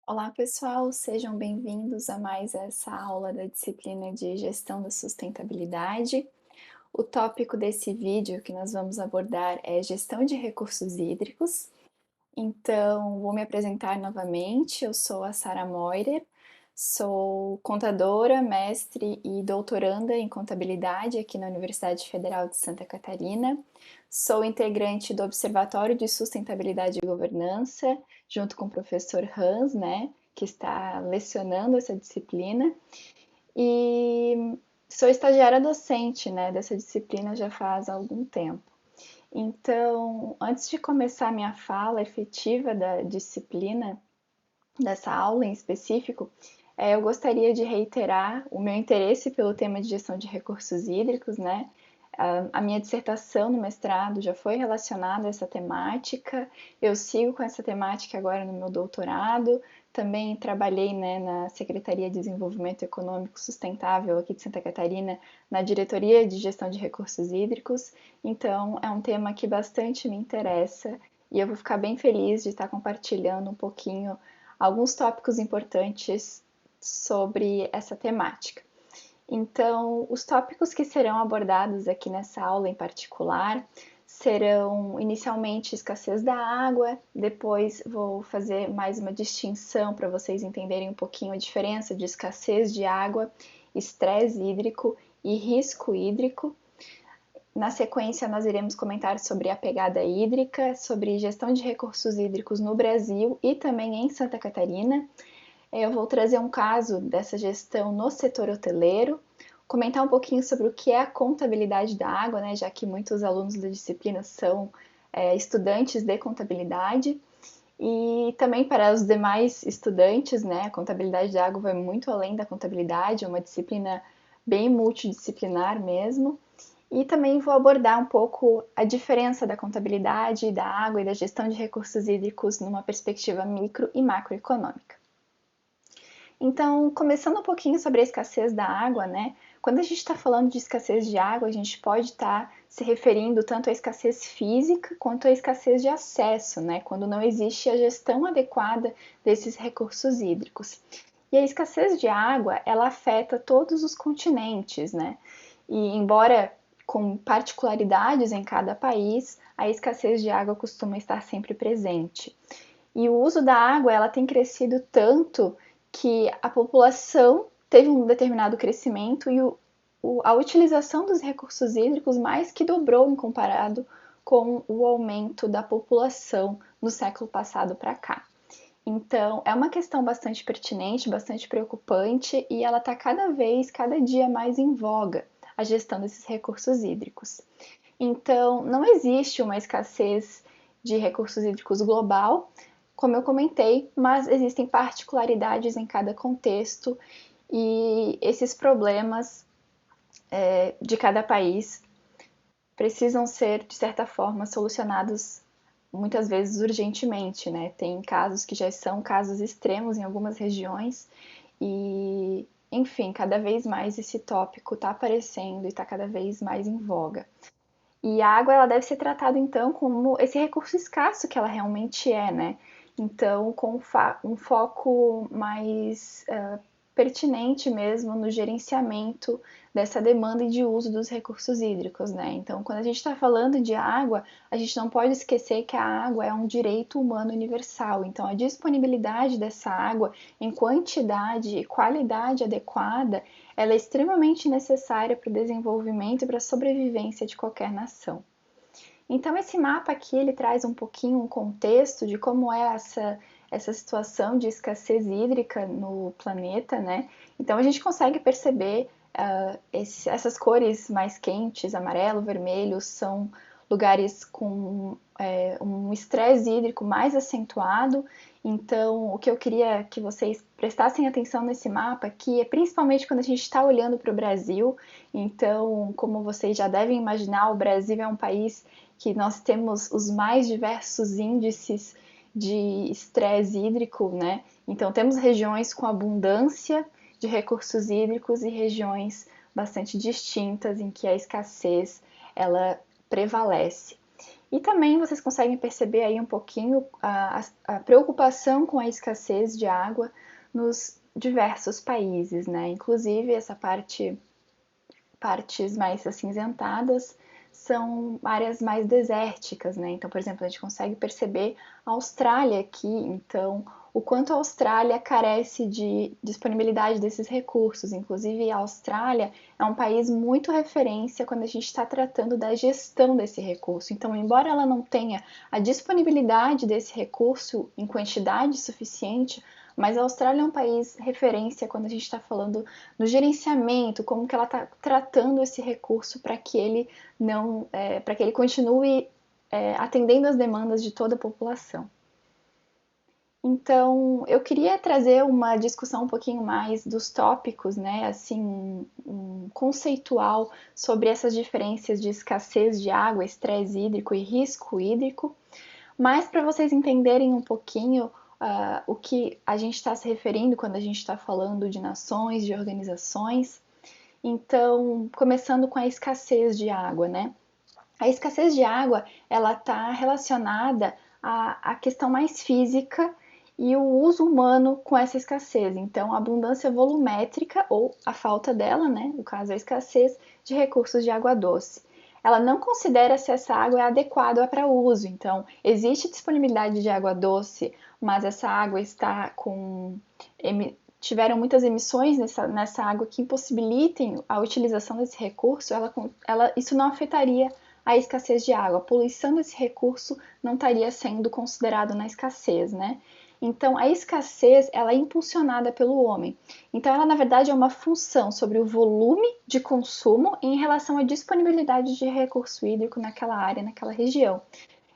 Olá, pessoal, sejam bem-vindos a mais essa aula da disciplina de Gestão da Sustentabilidade. O tópico desse vídeo que nós vamos abordar é Gestão de Recursos Hídricos. Então, vou me apresentar novamente. Eu sou a Sara Moirer, sou contadora, mestre e doutoranda em contabilidade aqui na Universidade Federal de Santa Catarina. Sou integrante do Observatório de Sustentabilidade e Governança, junto com o professor Hans, né, que está lecionando essa disciplina. E sou estagiária docente, né, dessa disciplina já faz algum tempo. Então, antes de começar a minha fala efetiva da disciplina, dessa aula em específico, eu gostaria de reiterar o meu interesse pelo tema de gestão de recursos hídricos, né? A minha dissertação no mestrado já foi relacionada a essa temática, eu sigo com essa temática agora no meu doutorado, também trabalhei, né, na Secretaria de Desenvolvimento Econômico Sustentável aqui de Santa Catarina, na Diretoria de Gestão de Recursos Hídricos, então é um tema que bastante me interessa e eu vou ficar bem feliz de estar compartilhando um pouquinho alguns tópicos importantes sobre essa temática. Então, os tópicos que serão abordados aqui nessa aula em particular serão inicialmente escassez da água, depois vou fazer mais uma distinção para vocês entenderem um pouquinho a diferença de escassez de água, estresse hídrico e risco hídrico. Na sequência, nós iremos comentar sobre a pegada hídrica, sobre gestão de recursos hídricos no Brasil e também em Santa Catarina. Eu vou trazer um caso dessa gestão no setor hoteleiro, comentar um pouquinho sobre o que é a contabilidade da água, né, já que muitos alunos da disciplina são estudantes de contabilidade, e também para os demais estudantes, né, a contabilidade da água vai muito além da contabilidade, é uma disciplina bem multidisciplinar mesmo. E também vou abordar um pouco a diferença da contabilidade, da água e da gestão de recursos hídricos numa perspectiva micro e macroeconômica. Então, começando um pouquinho sobre a escassez da água, né? Quando a gente está falando de escassez de água, a gente pode estar se referindo tanto à escassez física quanto à escassez de acesso, né? Quando não existe a gestão adequada desses recursos hídricos. E a escassez de água, ela afeta todos os continentes, né? E embora com particularidades em cada país, a escassez de água costuma estar sempre presente. E o uso da água, ela tem crescido tanto que a população teve um determinado crescimento e a utilização dos recursos hídricos mais que dobrou em comparado com o aumento da população no século passado para cá. Então, é uma questão bastante pertinente, bastante preocupante e ela está cada dia mais em voga, a gestão desses recursos hídricos. Então, não existe uma escassez de recursos hídricos global, como eu comentei, mas existem particularidades em cada contexto e esses problemas de cada país precisam ser, de certa forma, solucionados muitas vezes urgentemente, né? Tem casos que já são casos extremos em algumas regiões e, enfim, cada vez mais esse tópico está aparecendo e está cada vez mais em voga. E a água ela deve ser tratada então como esse recurso escasso que ela realmente é, né? Então, com um foco mais pertinente mesmo no gerenciamento dessa demanda e de uso dos recursos hídricos, né? Então, quando a gente está falando de água, a gente não pode esquecer que a água é um direito humano universal. Então, a disponibilidade dessa água em quantidade e qualidade adequada, ela é extremamente necessária para o desenvolvimento e para a sobrevivência de qualquer nação. Então esse mapa aqui ele traz um pouquinho um contexto de como é essa situação de escassez hídrica no planeta, né? Então a gente consegue perceber essas cores mais quentes, amarelo, vermelho, são lugares com um estresse hídrico mais acentuado. Então, o que eu queria que vocês prestassem atenção nesse mapa aqui é principalmente quando a gente está olhando para o Brasil. Então, como vocês já devem imaginar, o Brasil é um país que nós temos os mais diversos índices de estresse hídrico, né? Então, temos regiões com abundância de recursos hídricos e regiões bastante distintas em que a escassez ela prevalece. E também vocês conseguem perceber aí um pouquinho a preocupação com a escassez de água nos diversos países, né? Inclusive essa partes mais acinzentadas são áreas mais desérticas, né? Então, por exemplo, a gente consegue perceber a Austrália aqui, então, o quanto a Austrália carece de disponibilidade desses recursos. Inclusive, a Austrália é um país muito referência quando a gente está tratando da gestão desse recurso. Então, embora ela não tenha a disponibilidade desse recurso em quantidade suficiente, mas a Austrália é um país referência quando a gente está falando no gerenciamento, como que ela está tratando esse recurso para que ele não, para que ele continue atendendo às demandas de toda a população. Então, eu queria trazer uma discussão um pouquinho mais dos tópicos, né, assim, um conceitual sobre essas diferenças de escassez de água, estresse hídrico e risco hídrico, mas para vocês entenderem um pouquinho o que a gente está se referindo quando a gente está falando de nações, de organizações. Então, começando com a escassez de água, né? A escassez de água, ela está relacionada à questão mais física e o uso humano com essa escassez. Então, a abundância volumétrica ou a falta dela, né? No caso, a escassez de recursos de água doce. Ela não considera se essa água é adequada para uso. Então, existe disponibilidade de água doce, mas essa água está com tiveram muitas emissões nessa água que impossibilitem a utilização desse recurso, isso não afetaria a escassez de água. A poluição desse recurso não estaria sendo considerado na escassez, né? Então, a escassez ela é impulsionada pelo homem. Então, ela na verdade é uma função sobre o volume de consumo em relação à disponibilidade de recurso hídrico naquela área, naquela região.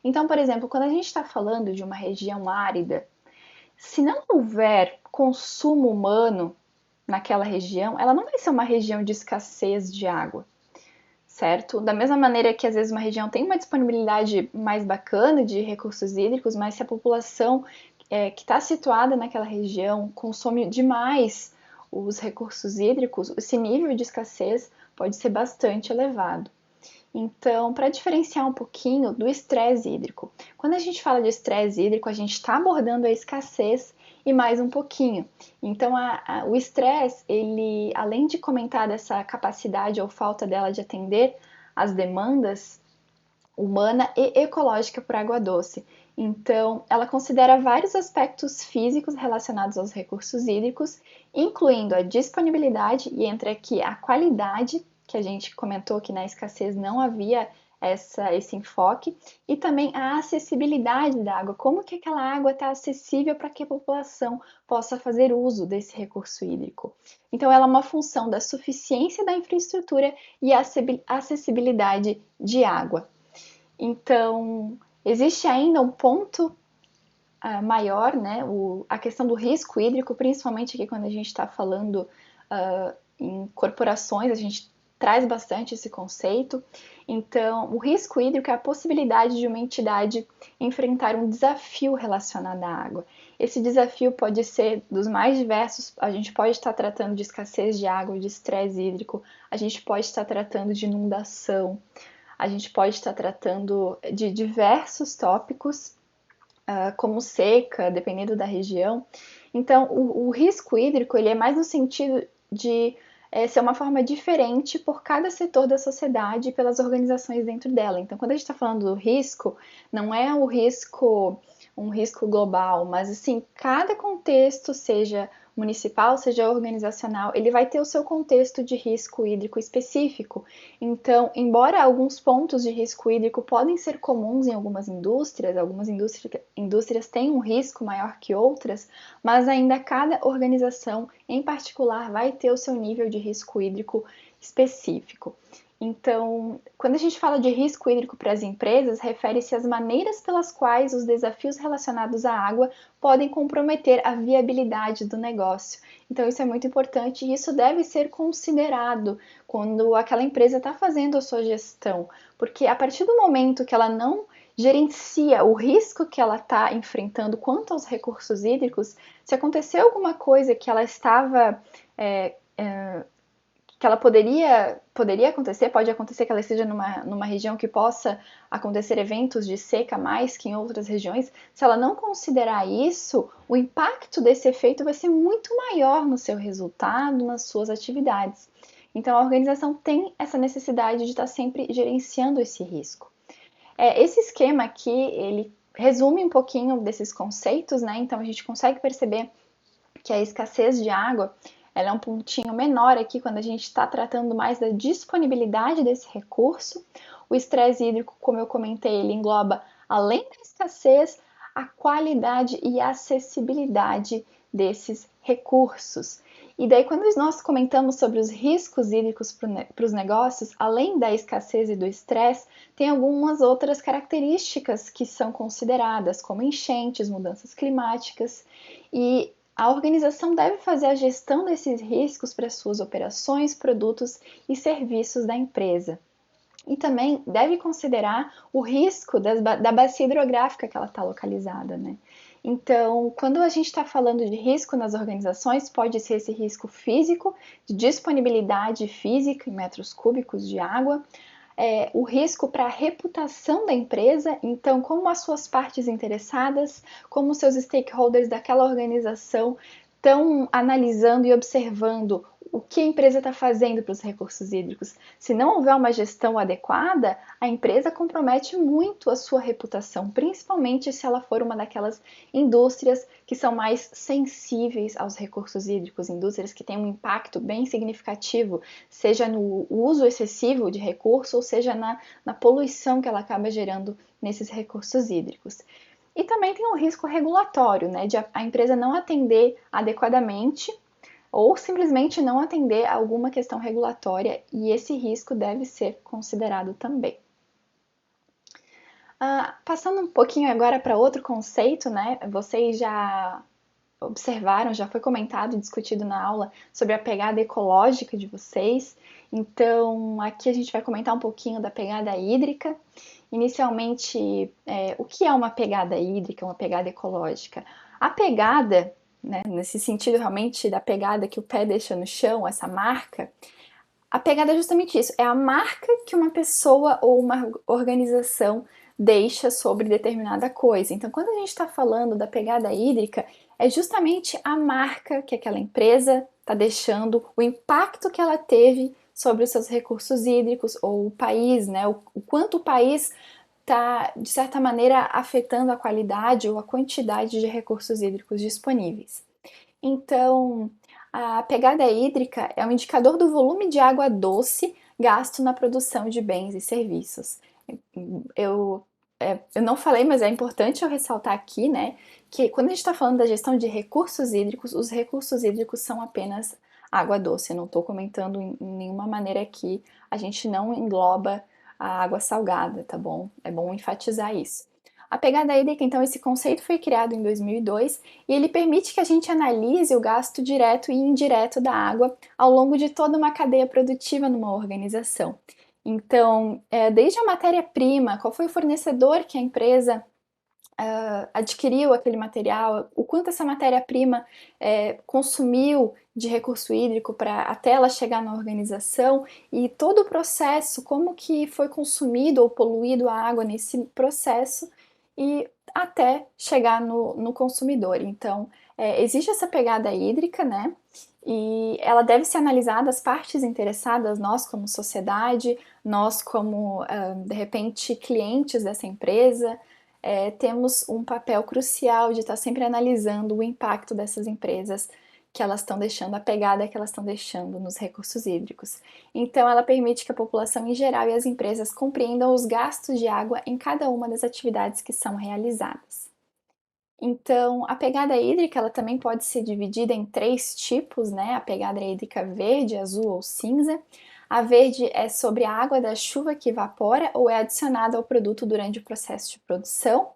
Então, por exemplo, quando a gente está falando de uma região árida, se não houver consumo humano naquela região, ela não vai ser uma região de escassez de água, certo? Da mesma maneira que às vezes uma região tem uma disponibilidade mais bacana de recursos hídricos, mas se a população que está situada naquela região consome demais os recursos hídricos, esse nível de escassez pode ser bastante elevado. Então, para diferenciar um pouquinho do estresse hídrico, quando a gente fala de estresse hídrico, a gente está abordando a escassez e mais um pouquinho. Então, o estresse, ele, além de comentar dessa capacidade ou falta dela de atender às demandas humana e ecológica por água doce. Então, ela considera vários aspectos físicos relacionados aos recursos hídricos, incluindo a disponibilidade e entre aqui a qualidade, que a gente comentou que na escassez não havia esse enfoque, e também a acessibilidade da água, como que aquela água está acessível para que a população possa fazer uso desse recurso hídrico. Então, ela é uma função da suficiência da infraestrutura e acessibilidade de água. Então, existe ainda um ponto maior, né? A questão do risco hídrico, principalmente aqui quando a gente está falando em corporações, a gente traz bastante esse conceito. Então, o risco hídrico é a possibilidade de uma entidade enfrentar um desafio relacionado à água. Esse desafio pode ser dos mais diversos, a gente pode estar tratando de escassez de água, de estresse hídrico, a gente pode estar tratando de inundação, a gente pode estar tratando de diversos tópicos, como seca, dependendo da região. Então, o risco hídrico ele é mais no sentido de ser uma forma diferente por cada setor da sociedade e pelas organizações dentro dela. Então, quando a gente está falando do risco, não é um risco global, mas assim, cada contexto, seja municipal, seja organizacional, ele vai ter o seu contexto de risco hídrico específico. Então, embora alguns pontos de risco hídrico podem ser comuns em algumas indústrias têm um risco maior que outras, mas ainda cada organização em particular vai ter o seu nível de risco hídrico específico. Então, quando a gente fala de risco hídrico para as empresas, refere-se às maneiras pelas quais os desafios relacionados à água podem comprometer a viabilidade do negócio. Então, isso é muito importante e isso deve ser considerado quando aquela empresa está fazendo a sua gestão, porque a partir do momento que ela não gerencia o risco que ela está enfrentando quanto aos recursos hídricos, se acontecer alguma coisa que ela estava que ela poderia acontecer, pode acontecer que ela esteja numa região que possa acontecer eventos de seca mais que em outras regiões, se ela não considerar isso, o impacto desse efeito vai ser muito maior no seu resultado, nas suas atividades. Então, a organização tem essa necessidade de estar sempre gerenciando esse risco. Esse esquema aqui, ele resume um pouquinho desses conceitos, né? Então, a gente consegue perceber que a escassez de água, ela é um pontinho menor aqui quando a gente está tratando mais da disponibilidade desse recurso. O estresse hídrico, como eu comentei, ele engloba, além da escassez, a qualidade e a acessibilidade desses recursos. E daí, quando nós comentamos sobre os riscos hídricos para os negócios, além da escassez e do estresse, tem algumas outras características que são consideradas, como enchentes, mudanças climáticas, e a organização deve fazer a gestão desses riscos para suas operações, produtos e serviços da empresa. E também deve considerar o risco da bacia hidrográfica que ela está localizada, né? Então, quando a gente está falando de risco nas organizações, pode ser esse risco físico, de disponibilidade física em metros cúbicos de água, o risco para a reputação da empresa, então, como as suas partes interessadas, como os seus stakeholders daquela organização estão analisando e observando o que a empresa está fazendo para os recursos hídricos. Se não houver uma gestão adequada, a empresa compromete muito a sua reputação, principalmente se ela for uma daquelas indústrias que são mais sensíveis aos recursos hídricos, indústrias que têm um impacto bem significativo, seja no uso excessivo de recursos, ou seja na poluição que ela acaba gerando nesses recursos hídricos. E também tem o risco regulatório, né, de a empresa não atender adequadamente ou simplesmente não atender a alguma questão regulatória, e esse risco deve ser considerado também. Passando um pouquinho agora para outro conceito, né? Vocês já observaram, já foi comentado e discutido na aula sobre a pegada ecológica de vocês. Então, aqui a gente vai comentar um pouquinho da pegada hídrica. Inicialmente, o que é uma pegada hídrica, uma pegada ecológica? A pegada, né, nesse sentido realmente da pegada que o pé deixa no chão, essa marca, a pegada é justamente isso, é a marca que uma pessoa ou uma organização deixa sobre determinada coisa. Então, quando a gente está falando da pegada hídrica, é justamente a marca que aquela empresa está deixando, o impacto que ela teve sobre os seus recursos hídricos, ou o país, né? O quanto o país está, de certa maneira, afetando a qualidade ou a quantidade de recursos hídricos disponíveis. Então, a pegada hídrica é um indicador do volume de água doce gasto na produção de bens e serviços. Eu, eu não falei, mas é importante eu ressaltar aqui, né, que quando a gente está falando da gestão de recursos hídricos, os recursos hídricos são apenas água doce. Eu não estou comentando em nenhuma maneira que a gente não engloba a água salgada, tá bom? É bom enfatizar isso. A pegada hídrica, então, esse conceito foi criado em 2002 e ele permite que a gente analise o gasto direto e indireto da água ao longo de toda uma cadeia produtiva numa organização. Então, desde a matéria-prima, qual foi o fornecedor que a empresa adquiriu aquele material, o quanto essa matéria-prima consumiu de recurso hídrico para até ela chegar na organização, e todo o processo, como que foi consumido ou poluído a água nesse processo e até chegar no consumidor. Então, existe essa pegada hídrica, né? E ela deve ser analisada, as partes interessadas, nós como sociedade, nós como, de repente, clientes dessa empresa, temos um papel crucial de estar sempre analisando o impacto dessas empresas que elas estão deixando, a pegada que elas estão deixando nos recursos hídricos. Então, ela permite que a população em geral e as empresas compreendam os gastos de água em cada uma das atividades que são realizadas. Então, a pegada hídrica ela também pode ser dividida em três tipos, né? A pegada hídrica verde, azul ou cinza. A verde é sobre a água da chuva que evapora ou é adicionada ao produto durante o processo de produção.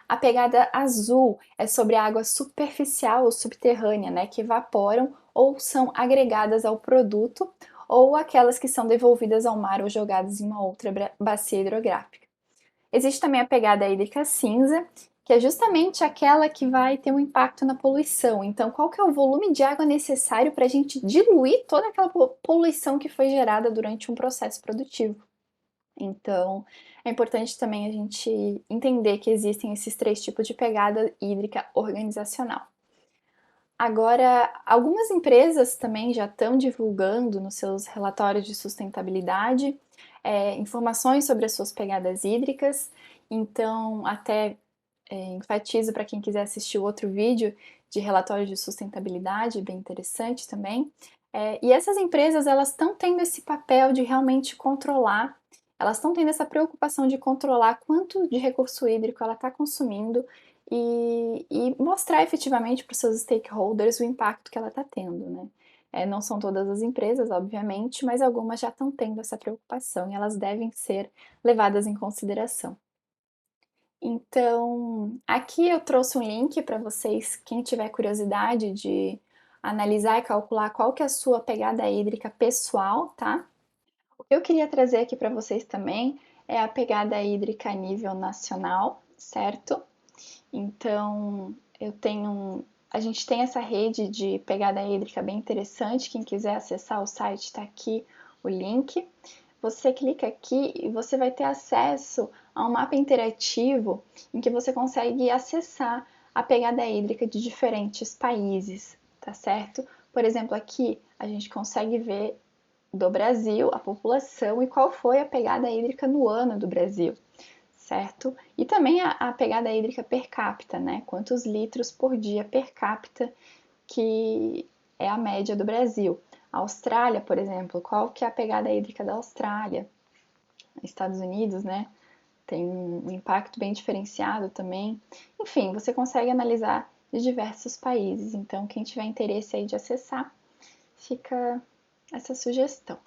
A pegada azul é sobre a água superficial ou subterrânea, né, que evaporam ou são agregadas ao produto, ou aquelas que são devolvidas ao mar ou jogadas em uma outra bacia hidrográfica. Existe também a pegada hídrica cinza, que é justamente aquela que vai ter um impacto na poluição. Então, qual que é o volume de água necessário para a gente diluir toda aquela poluição que foi gerada durante um processo produtivo? Então, é importante também a gente entender que existem esses três tipos de pegada hídrica organizacional. Agora, algumas empresas também já estão divulgando nos seus relatórios de sustentabilidade informações sobre as suas pegadas hídricas. Então, até enfatizo para quem quiser assistir o outro vídeo de relatório de sustentabilidade, bem interessante também. E essas empresas, elas estão tendo esse papel de realmente controlar, elas estão tendo essa preocupação de controlar quanto de recurso hídrico ela está consumindo e mostrar efetivamente para os seus stakeholders o impacto que ela está tendo, né? Não são todas as empresas, obviamente, mas algumas já estão tendo essa preocupação e elas devem ser levadas em consideração. Então, aqui eu trouxe um link para vocês, quem tiver curiosidade de analisar e calcular qual que é a sua pegada hídrica pessoal, tá? O que eu queria trazer aqui para vocês também é a pegada hídrica a nível nacional, certo? Então, a gente tem essa rede de pegada hídrica bem interessante. Quem quiser acessar o site, está aqui o link. Você clica aqui e você vai ter acesso a um mapa interativo em que você consegue acessar a pegada hídrica de diferentes países, tá certo? Por exemplo, aqui a gente consegue ver do Brasil a população e qual foi a pegada hídrica no ano do Brasil, certo? E também a pegada hídrica per capita, né? Quantos litros por dia per capita que é a média do Brasil. A Austrália, por exemplo, qual que é a pegada hídrica da Austrália? Estados Unidos, né? Tem um impacto bem diferenciado também. Enfim, você consegue analisar de diversos países. Então, quem tiver interesse aí de acessar, fica essa sugestão.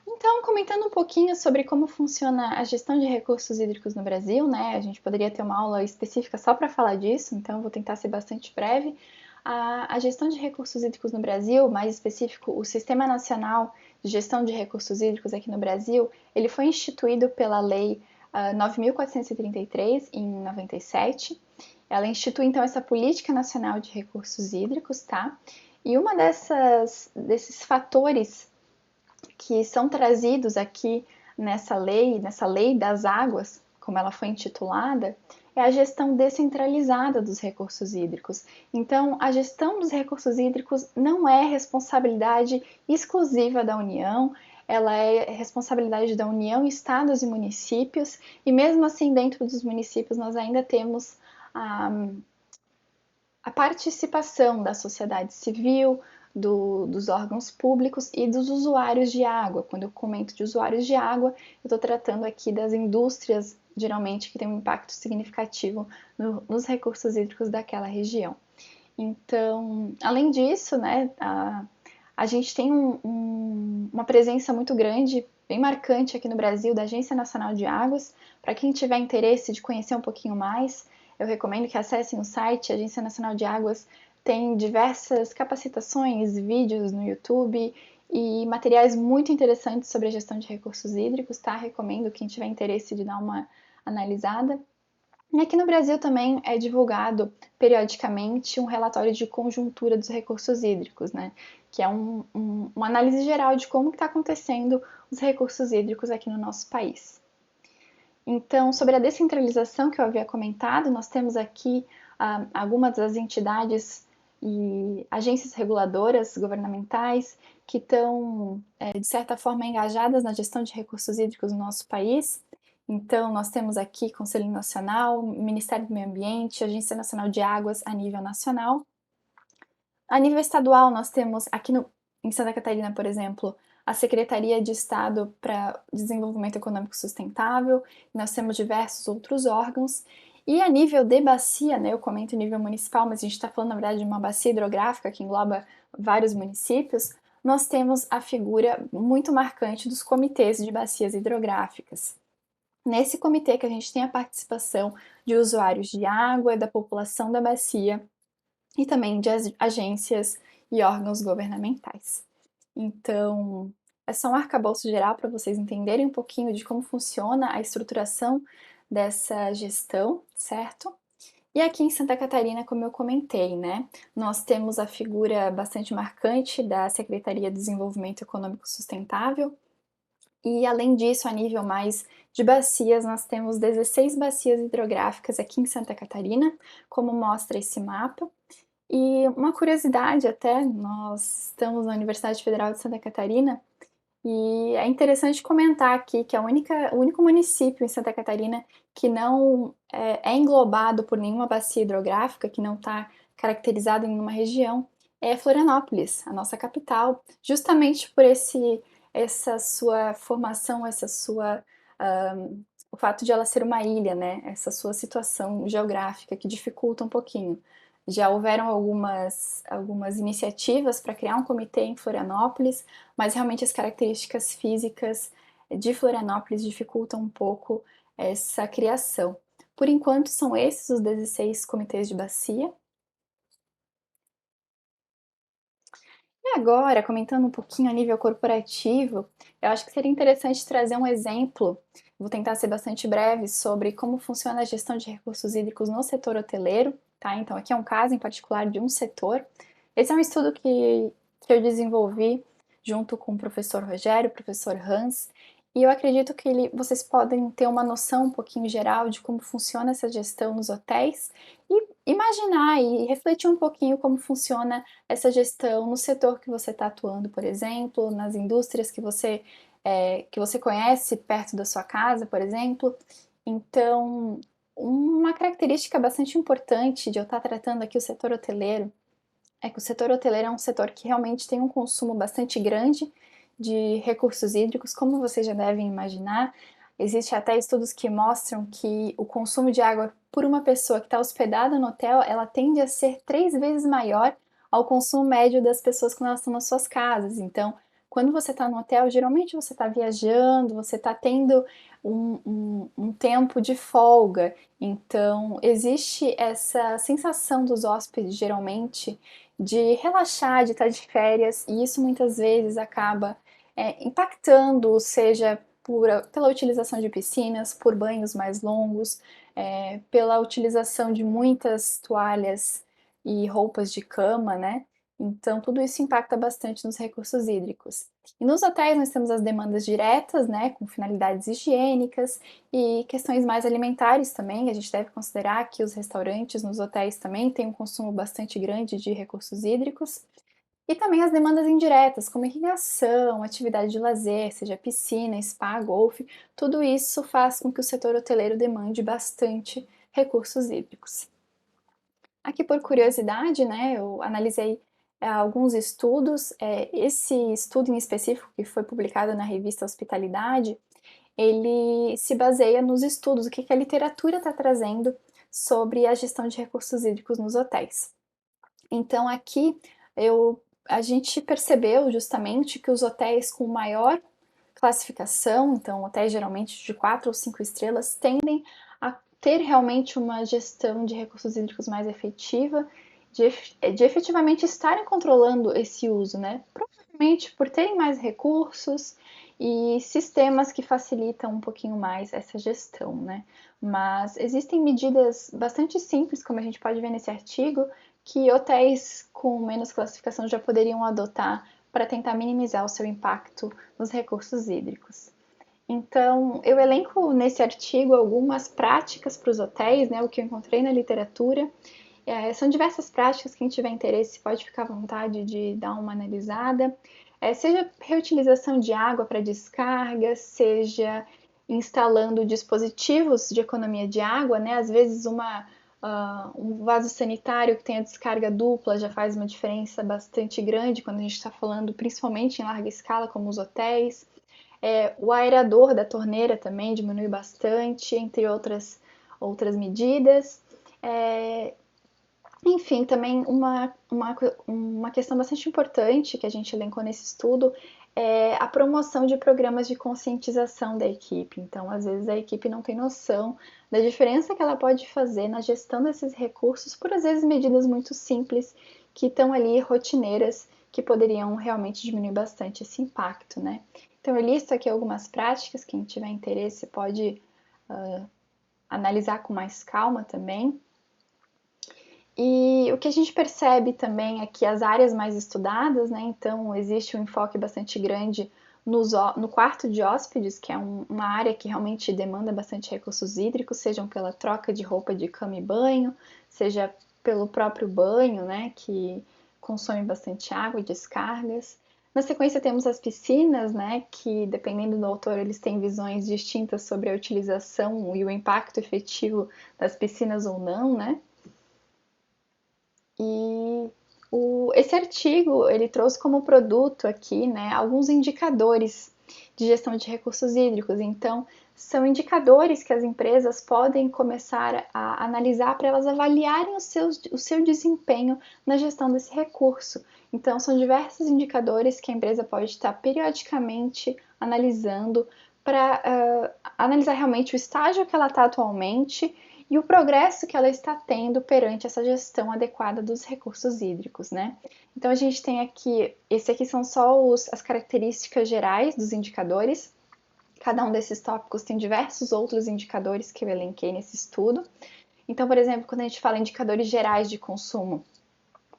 Então, comentando um pouquinho sobre como funciona a gestão de recursos hídricos no Brasil, né? A gente poderia ter uma aula específica só para falar disso, então vou tentar ser bastante breve. A gestão de recursos hídricos no Brasil, mais específico, o Sistema Nacional de Gestão de Recursos Hídricos aqui no Brasil, ele foi instituído pela Lei 9.433, em 97. Ela institui, então, essa Política Nacional de Recursos Hídricos, tá? E uma desses fatores que são trazidos aqui nessa lei das águas, como ela foi intitulada, é a gestão descentralizada dos recursos hídricos. Então, a gestão dos recursos hídricos não é responsabilidade exclusiva da União, ela é responsabilidade da União, estados e municípios, e mesmo assim, dentro dos municípios, nós ainda temos a participação da sociedade civil, dos órgãos públicos e dos usuários de água. Quando eu comento de usuários de água, eu estou tratando aqui das indústrias, geralmente, que têm um impacto significativo nos recursos hídricos daquela região. Então, além disso, né, a gente tem uma presença muito grande, bem marcante aqui no Brasil, da Agência Nacional de Águas. Para quem tiver interesse de conhecer um pouquinho mais, eu recomendo que acessem o site. A Agência Nacional de Águas tem diversas capacitações, vídeos no YouTube e materiais muito interessantes sobre a gestão de recursos hídricos, tá? Recomendo quem tiver interesse de dar uma analisada. E aqui no Brasil também é divulgado periodicamente um relatório de conjuntura dos recursos hídricos, né? Que é uma análise geral de como está acontecendo os recursos hídricos aqui no nosso país. Então, sobre a descentralização que eu havia comentado, nós temos aqui algumas das entidades e agências reguladoras governamentais que estão, de certa forma, engajadas na gestão de recursos hídricos no nosso país. Então, nós temos aqui Conselho Nacional, Ministério do Meio Ambiente, Agência Nacional de Águas a nível nacional. A nível estadual, nós temos aqui em Santa Catarina, por exemplo, a Secretaria de Estado para Desenvolvimento Econômico Sustentável, nós temos diversos outros órgãos. E a nível de bacia, né, eu comento nível municipal, mas a gente está falando, na verdade, de uma bacia hidrográfica que engloba vários municípios, nós temos a figura muito marcante dos comitês de bacias hidrográficas. Nesse comitê que a gente tem a participação de usuários de água, da população da bacia e também de agências e órgãos governamentais. Então, É só um arcabouço geral para vocês entenderem um pouquinho de como funciona a estruturação dessa gestão, certo? E aqui em Santa Catarina, como eu comentei, né, nós temos a figura bastante marcante da Secretaria de Desenvolvimento Econômico Sustentável, e além disso, a nível mais de bacias, nós temos 16 bacias hidrográficas aqui em Santa Catarina, como mostra esse mapa. E uma curiosidade até, nós estamos na Universidade Federal de Santa Catarina, e é interessante comentar aqui que o único município em Santa Catarina que não é englobado por nenhuma bacia hidrográfica, que não está caracterizado em nenhuma região, é Florianópolis, a nossa capital, justamente por essa sua formação, o fato de ela ser uma ilha, né? Essa sua situação geográfica que dificulta um pouquinho. Já houveram algumas iniciativas para criar um comitê em Florianópolis, mas realmente as características físicas de Florianópolis dificultam um pouco essa criação. Por enquanto, são esses os 16 comitês de bacia. E agora, comentando um pouquinho a nível corporativo, eu acho que seria interessante trazer um exemplo, vou tentar ser bastante breve, sobre como funciona a gestão de recursos hídricos no setor hoteleiro, tá? Então, aqui é um caso em particular de um setor. Esse é um estudo que eu desenvolvi junto com o professor Rogério, o professor Hans, e eu acredito que vocês podem ter uma noção um pouquinho geral de como funciona essa gestão nos hotéis e imaginar e refletir um pouquinho como funciona essa gestão no setor que você está atuando, por exemplo, nas indústrias que você conhece perto da sua casa, por exemplo. Então, uma característica bastante importante de eu estar tratando aqui o setor hoteleiro é que o setor hoteleiro é um setor que realmente tem um consumo bastante grande de recursos hídricos, como vocês já devem imaginar. Existem até estudos que mostram que o consumo de água por uma pessoa que está hospedada no hotel, ela tende a ser 3 vezes maior ao consumo médio das pessoas quando elas estão nas suas casas. Então, quando você está no hotel, geralmente você está viajando, você está tendo um tempo de folga. Então, existe essa sensação dos hóspedes, geralmente, de relaxar, de estar de férias, e isso muitas vezes acaba impactando, seja pela utilização de piscinas, por banhos mais longos, pela utilização de muitas toalhas e roupas de cama, né? Então, tudo isso impacta bastante nos recursos hídricos. E nos hotéis nós temos as demandas diretas, né, com finalidades higiênicas e questões mais alimentares também. A gente deve considerar que os restaurantes nos hotéis também têm um consumo bastante grande de recursos hídricos. E também as demandas indiretas, como irrigação, atividade de lazer, seja piscina, spa, golfe, tudo isso faz com que o setor hoteleiro demande bastante recursos hídricos. Aqui, por curiosidade, né, eu analisei alguns estudos. Esse estudo em específico, que foi publicado na revista Hospitalidade, ele se baseia nos estudos, o que a literatura está trazendo sobre a gestão de recursos hídricos nos hotéis. Então, aqui a gente percebeu justamente que os hotéis com maior classificação, então hotéis geralmente de 4 ou 5 estrelas, tendem a ter realmente uma gestão de recursos hídricos mais efetiva, de efetivamente estarem controlando esse uso, né? Provavelmente por terem mais recursos e sistemas que facilitam um pouquinho mais essa gestão, né? Mas existem medidas bastante simples, como a gente pode ver nesse artigo, que hotéis com menos classificação já poderiam adotar para tentar minimizar o seu impacto nos recursos hídricos. Então, eu elenco nesse artigo algumas práticas para os hotéis, né, o que eu encontrei na literatura. São diversas práticas, quem tiver interesse pode ficar à vontade de dar uma analisada. Seja reutilização de água para descarga, seja instalando dispositivos de economia de água, né? Às vezes um vaso sanitário que tenha descarga dupla já faz uma diferença bastante grande quando a gente está falando principalmente em larga escala, como os hotéis. O aerador da torneira também diminui bastante, entre outras medidas. Enfim, também uma questão bastante importante que a gente elencou nesse estudo é a promoção de programas de conscientização da equipe. Então, às vezes, a equipe não tem noção da diferença que ela pode fazer na gestão desses recursos por, às vezes, medidas muito simples que estão ali rotineiras, que poderiam realmente diminuir bastante esse impacto, né? Então, eu listo aqui algumas práticas, quem tiver interesse pode analisar com mais calma também. E o que a gente percebe também é que as áreas mais estudadas, né, então existe um enfoque bastante grande no quarto de hóspedes, que é uma área que realmente demanda bastante recursos hídricos, sejam pela troca de roupa de cama e banho, seja pelo próprio banho, né, que consome bastante água e descargas. Na sequência temos as piscinas, né, que dependendo do autor eles têm visões distintas sobre a utilização e o impacto efetivo das piscinas ou não, né? E esse artigo ele trouxe como produto aqui, né, alguns indicadores de gestão de recursos hídricos. Então, são indicadores que as empresas podem começar a analisar para elas avaliarem o seu desempenho na gestão desse recurso. Então, são diversos indicadores que a empresa pode estar periodicamente analisando para analisar realmente o estágio que ela está atualmente e o progresso que ela está tendo perante essa gestão adequada dos recursos hídricos, né? Então a gente tem aqui, esse aqui são só as características gerais dos indicadores. Cada um desses tópicos tem diversos outros indicadores que eu elenquei nesse estudo. Então, por exemplo, quando a gente fala indicadores gerais de consumo,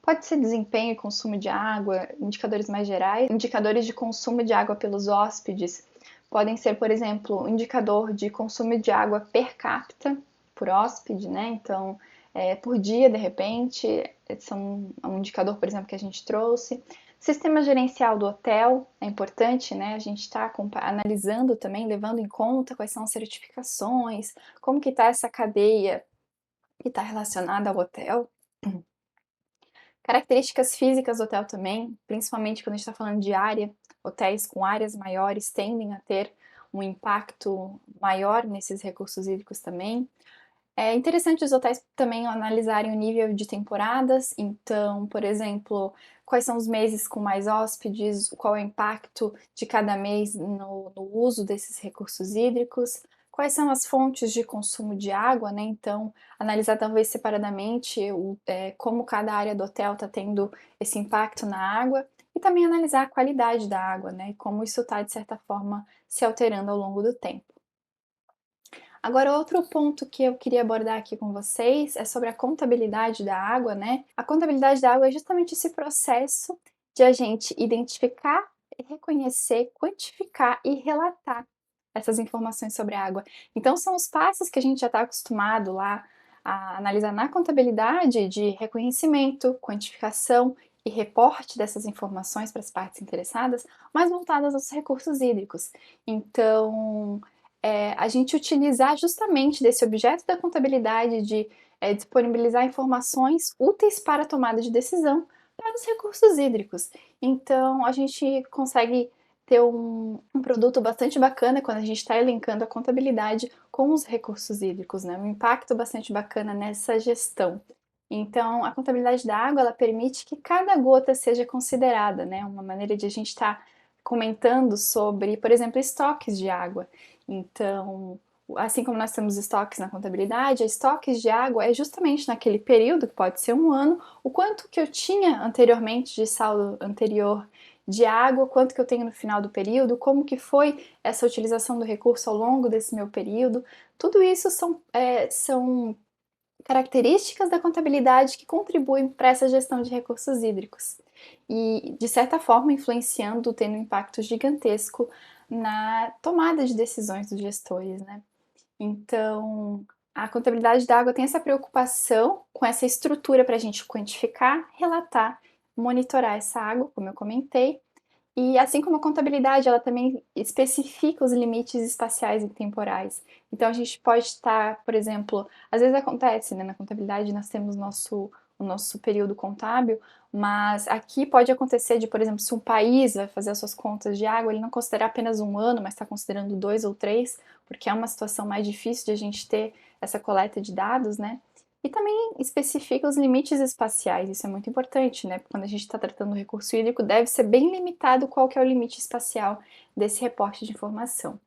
pode ser desempenho e consumo de água, indicadores mais gerais, indicadores de consumo de água pelos hóspedes, podem ser, por exemplo, um indicador de consumo de água per capita, por hóspede, né? Então, por dia, de repente, são um indicador, por exemplo, que a gente trouxe. Sistema gerencial do hotel é importante, né? A gente está analisando também, levando em conta quais são as certificações, como que está essa cadeia que está relacionada ao hotel. Características físicas do hotel também, principalmente quando a gente está falando de área, hotéis com áreas maiores tendem a ter um impacto maior nesses recursos hídricos também. É interessante os hotéis também analisarem o nível de temporadas, então, por exemplo, quais são os meses com mais hóspedes, qual é o impacto de cada mês no uso desses recursos hídricos, quais são as fontes de consumo de água, né? Então, analisar talvez separadamente como cada área do hotel está tendo esse impacto na água, e também analisar a qualidade da água, né? E como isso está, de certa forma, se alterando ao longo do tempo. Agora, outro ponto que eu queria abordar aqui com vocês é sobre a contabilidade da água, né? A contabilidade da água é justamente esse processo de a gente identificar, reconhecer, quantificar e relatar essas informações sobre a água. Então, são os passos que a gente já está acostumado lá a analisar na contabilidade de reconhecimento, quantificação e reporte dessas informações para as partes interessadas, mas voltadas aos recursos hídricos. Então, a gente utilizar justamente desse objeto da contabilidade de disponibilizar informações úteis para a tomada de decisão para os recursos hídricos. Então, a gente consegue ter um produto bastante bacana quando a gente está elencando a contabilidade com os recursos hídricos, né? Um impacto bastante bacana nessa gestão. Então, a contabilidade da água, ela permite que cada gota seja considerada, né? Uma maneira de a gente estar comentando sobre, por exemplo, estoques de água. Então, assim como nós temos estoques na contabilidade, estoques de água é justamente naquele período, que pode ser um ano, o quanto que eu tinha anteriormente de saldo anterior de água, quanto que eu tenho no final do período, como que foi essa utilização do recurso ao longo desse meu período. Tudo isso são características da contabilidade que contribuem para essa gestão de recursos hídricos e, de certa forma, influenciando, tendo um impacto gigantesco na tomada de decisões dos gestores, né? Então, a contabilidade da água tem essa preocupação com essa estrutura para a gente quantificar, relatar, monitorar essa água, como eu comentei, e assim como a contabilidade, ela também especifica os limites espaciais e temporais. Então a gente pode estar, por exemplo, às vezes acontece, né, na contabilidade nós temos o nosso período contábil, mas aqui pode acontecer de, por exemplo, se um país vai fazer as suas contas de água, ele não considerar apenas um ano, mas está considerando 2 ou 3, porque é uma situação mais difícil de a gente ter essa coleta de dados, né? E também especifica os limites espaciais, isso é muito importante, né? Quando a gente está tratando do recurso hídrico, deve ser bem limitado qual que é o limite espacial desse reporte de informação.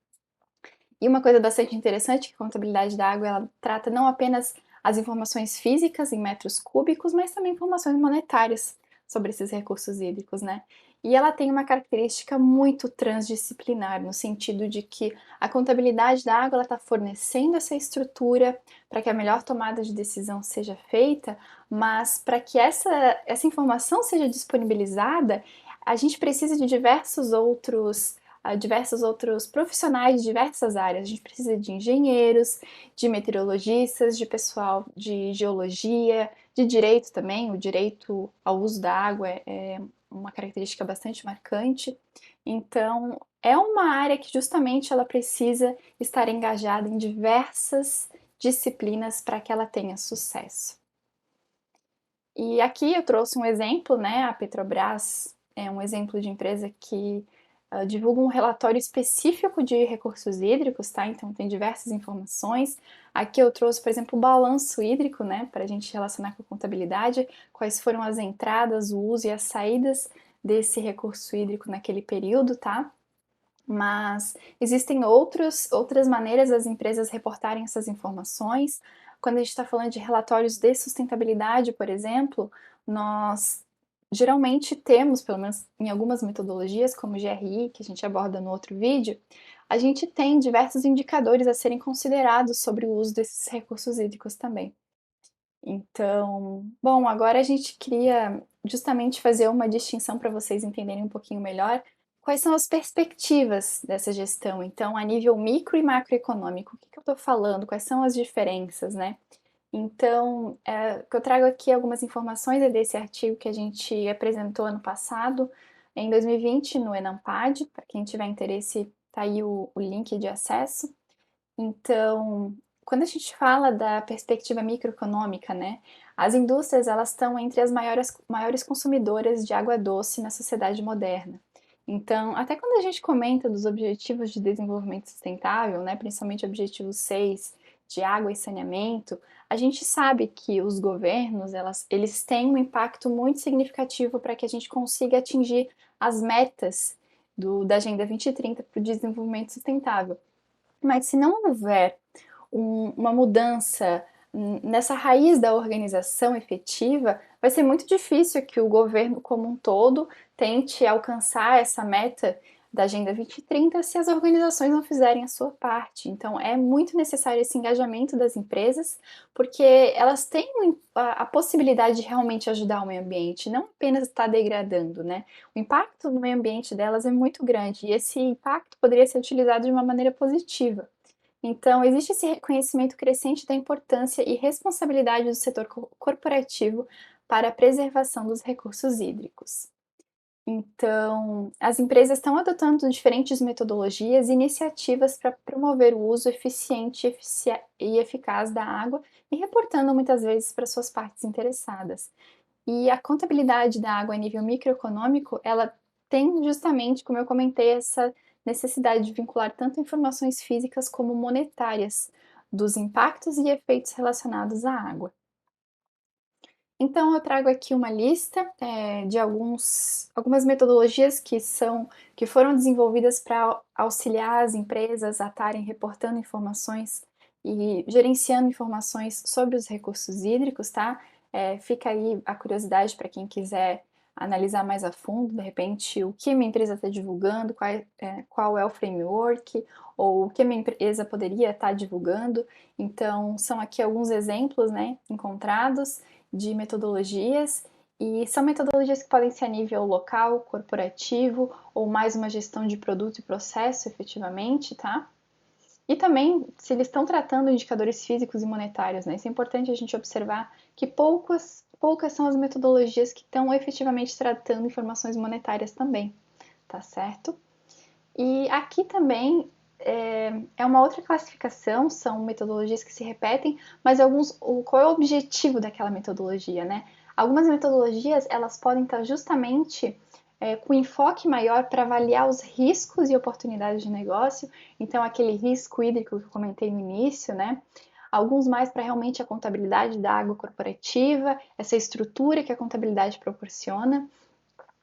E uma coisa bastante interessante é que a contabilidade da água, ela trata não apenas as informações físicas em metros cúbicos, mas também informações monetárias sobre esses recursos hídricos, né? E ela tem uma característica muito transdisciplinar, no sentido de que a contabilidade da água está fornecendo essa estrutura para que a melhor tomada de decisão seja feita, mas para que essa informação seja disponibilizada, a gente precisa de diversos outros profissionais de diversas áreas. A gente precisa de engenheiros, de meteorologistas, de pessoal de geologia, de direito também. O direito ao uso da água é uma característica bastante marcante. Então, é uma área que justamente ela precisa estar engajada em diversas disciplinas para que ela tenha sucesso. E aqui eu trouxe um exemplo, né? A Petrobras é um exemplo de empresa que divulga um relatório específico de recursos hídricos, tá? Então tem diversas informações. Aqui eu trouxe, por exemplo, o balanço hídrico, né? Para a gente relacionar com a contabilidade, quais foram as entradas, o uso e as saídas desse recurso hídrico naquele período, tá? Mas existem outras maneiras das empresas reportarem essas informações. Quando a gente está falando de relatórios de sustentabilidade, por exemplo, nós geralmente temos, pelo menos em algumas metodologias, como o GRI, que a gente aborda no outro vídeo, a gente tem diversos indicadores a serem considerados sobre o uso desses recursos hídricos também. Então, bom, agora a gente queria justamente fazer uma distinção para vocês entenderem um pouquinho melhor quais são as perspectivas dessa gestão. Então, a nível micro e macroeconômico, o que eu estou falando? Quais são as diferenças, né? Então, o que eu trago aqui algumas informações é desse artigo que a gente apresentou ano passado, em 2020, no Enampad. Para quem tiver interesse, tá aí o link de acesso. Então, quando a gente fala da perspectiva microeconômica, né, as indústrias elas estão entre as maiores consumidoras de água doce na sociedade moderna. Então, até quando a gente comenta dos Objetivos de Desenvolvimento Sustentável, né, principalmente o Objetivo 6 de água e saneamento, a gente sabe que os governos eles têm um impacto muito significativo para que a gente consiga atingir as metas da Agenda 2030 para o desenvolvimento sustentável. Mas se não houver uma mudança nessa raiz da organização efetiva, vai ser muito difícil que o governo como um todo tente alcançar essa meta da Agenda 2030 se as organizações não fizerem a sua parte. Então, é muito necessário esse engajamento das empresas, porque elas têm a possibilidade de realmente ajudar o meio ambiente, não apenas estar degradando, né? O impacto no meio ambiente delas é muito grande e esse impacto poderia ser utilizado de uma maneira positiva. Então, existe esse reconhecimento crescente da importância e responsabilidade do setor corporativo para a preservação dos recursos hídricos. Então, as empresas estão adotando diferentes metodologias e iniciativas para promover o uso eficiente e eficaz da água e reportando muitas vezes para suas partes interessadas. E a contabilidade da água a nível microeconômico, ela tem justamente, como eu comentei, essa necessidade de vincular tanto informações físicas como monetárias dos impactos e efeitos relacionados à água. Então, eu trago aqui uma lista de algumas metodologias que foram desenvolvidas para auxiliar as empresas a estarem reportando informações e gerenciando informações sobre os recursos hídricos, tá? Fica aí a curiosidade para quem quiser analisar mais a fundo, de repente, o que a minha empresa está divulgando, qual é o framework, ou o que a minha empresa poderia estar divulgando. Então, são aqui alguns exemplos, né, encontrados de metodologias, e são metodologias que podem ser a nível local, corporativo, ou mais uma gestão de produto e processo, efetivamente, tá? E também, se eles estão tratando indicadores físicos e monetários, né? Isso é importante a gente observar que poucas são as metodologias que estão efetivamente tratando informações monetárias também, tá certo? E aqui também é uma outra classificação, são metodologias que se repetem, mas qual é o objetivo daquela metodologia, né? Algumas metodologias, elas podem estar justamente com enfoque maior para avaliar os riscos e oportunidades de negócio, então aquele risco hídrico que eu comentei no início, né? Alguns mais para realmente a contabilidade da água corporativa, essa estrutura que a contabilidade proporciona.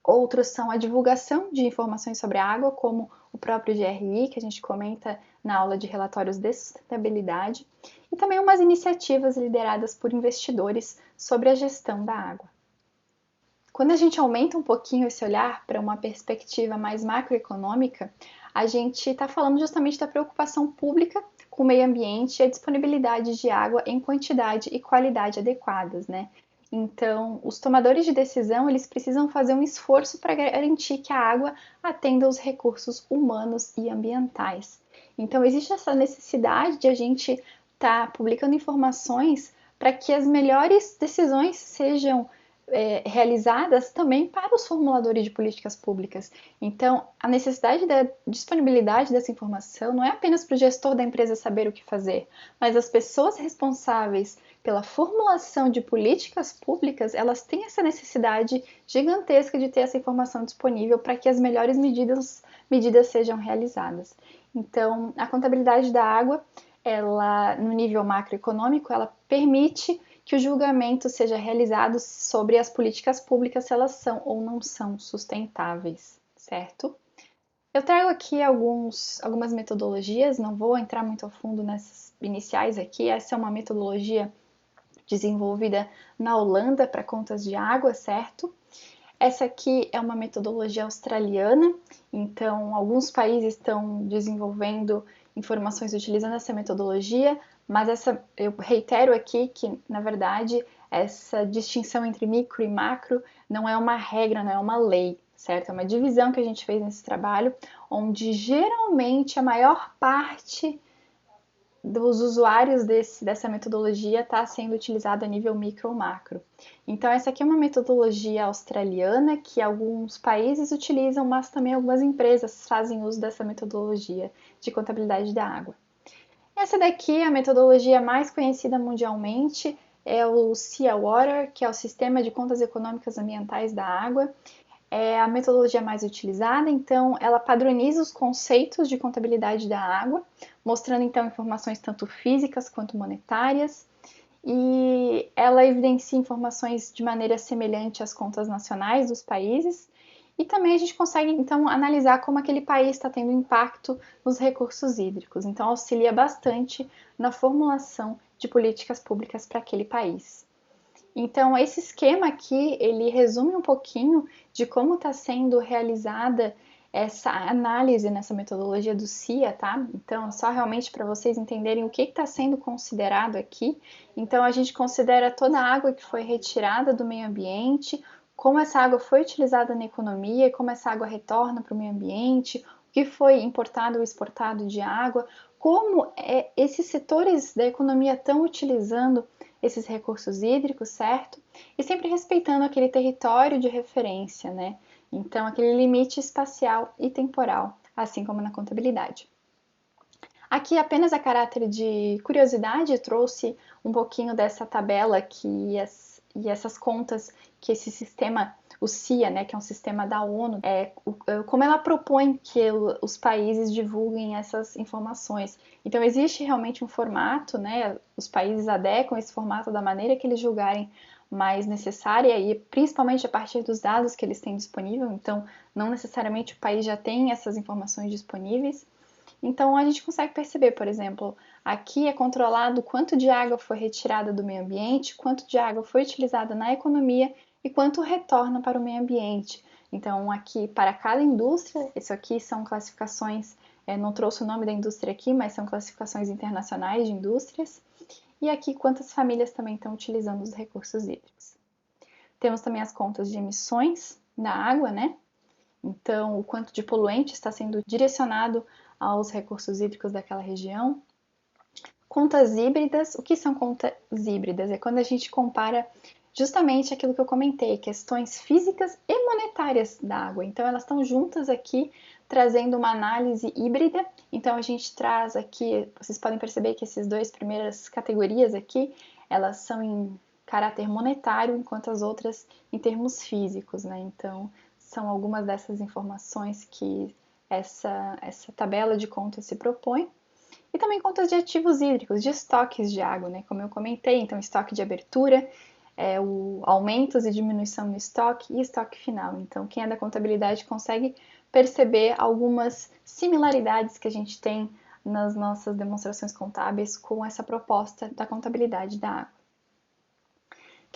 Outros são a divulgação de informações sobre a água, como o próprio GRI, que a gente comenta na aula de relatórios de sustentabilidade, e também umas iniciativas lideradas por investidores sobre a gestão da água. Quando a gente aumenta um pouquinho esse olhar para uma perspectiva mais macroeconômica, a gente está falando justamente da preocupação pública com o meio ambiente e a disponibilidade de água em quantidade e qualidade adequadas, né? Então, os tomadores de decisão, eles precisam fazer um esforço para garantir que a água atenda aos recursos humanos e ambientais. Então, existe essa necessidade de a gente estar publicando informações para que as melhores decisões sejam realizadas também para os formuladores de políticas públicas. Então, a necessidade da disponibilidade dessa informação não é apenas para o gestor da empresa saber o que fazer, mas as pessoas responsáveis pela formulação de políticas públicas, elas têm essa necessidade gigantesca de ter essa informação disponível para que as melhores medidas sejam realizadas. Então, a contabilidade da água, ela, no nível macroeconômico, ela permite que o julgamento seja realizado sobre as políticas públicas, se elas são ou não são sustentáveis, certo? Eu trago aqui algumas metodologias, não vou entrar muito a fundo nessas iniciais aqui. Essa é uma metodologia desenvolvida na Holanda para contas de água, certo? Essa aqui é uma metodologia australiana, então alguns países estão desenvolvendo informações utilizando essa metodologia, mas eu reitero aqui que, na verdade, essa distinção entre micro e macro não é uma regra, não é uma lei, certo? É uma divisão que a gente fez nesse trabalho, onde geralmente a maior parte dos usuários dessa metodologia está sendo utilizada a nível micro ou macro. Então, essa aqui é uma metodologia australiana que alguns países utilizam, mas também algumas empresas fazem uso dessa metodologia de contabilidade da água. Essa daqui, a metodologia mais conhecida mundialmente, é o SEA Water, que é o Sistema de Contas Econômicas Ambientais da Água. É a metodologia mais utilizada, então ela padroniza os conceitos de contabilidade da água, mostrando então informações tanto físicas quanto monetárias, e ela evidencia informações de maneira semelhante às contas nacionais dos países, e também a gente consegue então analisar como aquele país está tendo impacto nos recursos hídricos, então auxilia bastante na formulação de políticas públicas para aquele país. Então, esse esquema aqui, ele resume um pouquinho de como está sendo realizada essa análise nessa metodologia do CIA, tá? Então, só realmente para vocês entenderem o que está sendo considerado aqui. Então, a gente considera toda a água que foi retirada do meio ambiente, como essa água foi utilizada na economia, como essa água retorna para o meio ambiente, o que foi importado ou exportado de água, como esses setores da economia estão utilizando esses recursos hídricos, certo? E sempre respeitando aquele território de referência, né? Então, aquele limite espacial e temporal, assim como na contabilidade. Aqui, apenas a caráter de curiosidade, trouxe um pouquinho dessa tabela e essas contas que esse sistema, o CIA, né, que é um sistema da ONU, como ela propõe que os países divulguem essas informações. Então, existe realmente um formato, né, os países adequam esse formato da maneira que eles julgarem mais necessária e principalmente a partir dos dados que eles têm disponível. Então, não necessariamente o país já tem essas informações disponíveis. Então, a gente consegue perceber, por exemplo, aqui é controlado quanto de água foi retirada do meio ambiente, quanto de água foi utilizada na economia e quanto retorna para o meio ambiente. Então, aqui para cada indústria, isso aqui são classificações, não trouxe o nome da indústria aqui, mas são classificações internacionais de indústrias. E aqui quantas famílias também estão utilizando os recursos hídricos. Temos também as contas de emissões da água, né? Então, o quanto de poluente está sendo direcionado aos recursos hídricos daquela região. Contas híbridas, o que são contas híbridas? É quando a gente compara justamente aquilo que eu comentei, questões físicas e monetárias da água. Então, elas estão juntas aqui, trazendo uma análise híbrida. Então, a gente traz aqui, vocês podem perceber que essas duas primeiras categorias aqui, elas são em caráter monetário, enquanto as outras em termos físicos, né? Então, são algumas dessas informações que essa tabela de contas se propõe. E também contas de ativos hídricos, de estoques de água, né? Como eu comentei, então estoque de abertura, o aumentos e diminuição no estoque e estoque final. Então, quem é da contabilidade consegue perceber algumas similaridades que a gente tem nas nossas demonstrações contábeis com essa proposta da contabilidade da água.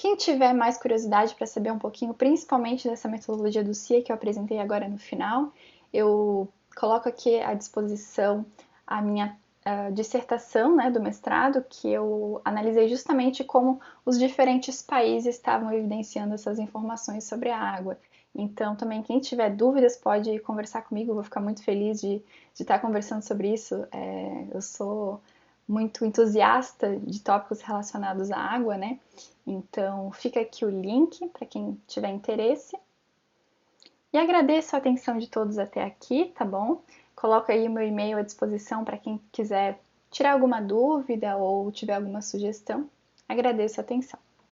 Quem tiver mais curiosidade para saber um pouquinho, principalmente dessa metodologia do CIA que eu apresentei agora no final, eu coloco aqui à disposição a minha dissertação, né, do mestrado, que eu analisei justamente como os diferentes países estavam evidenciando essas informações sobre a água. Então, também quem tiver dúvidas pode conversar comigo, eu vou ficar muito feliz de estar conversando sobre isso. Eu sou muito entusiasta de tópicos relacionados à água, né? Então, fica aqui o link para quem tiver interesse. E agradeço a atenção de todos até aqui, tá bom? Coloco aí o meu e-mail à disposição para quem quiser tirar alguma dúvida ou tiver alguma sugestão. Agradeço a atenção.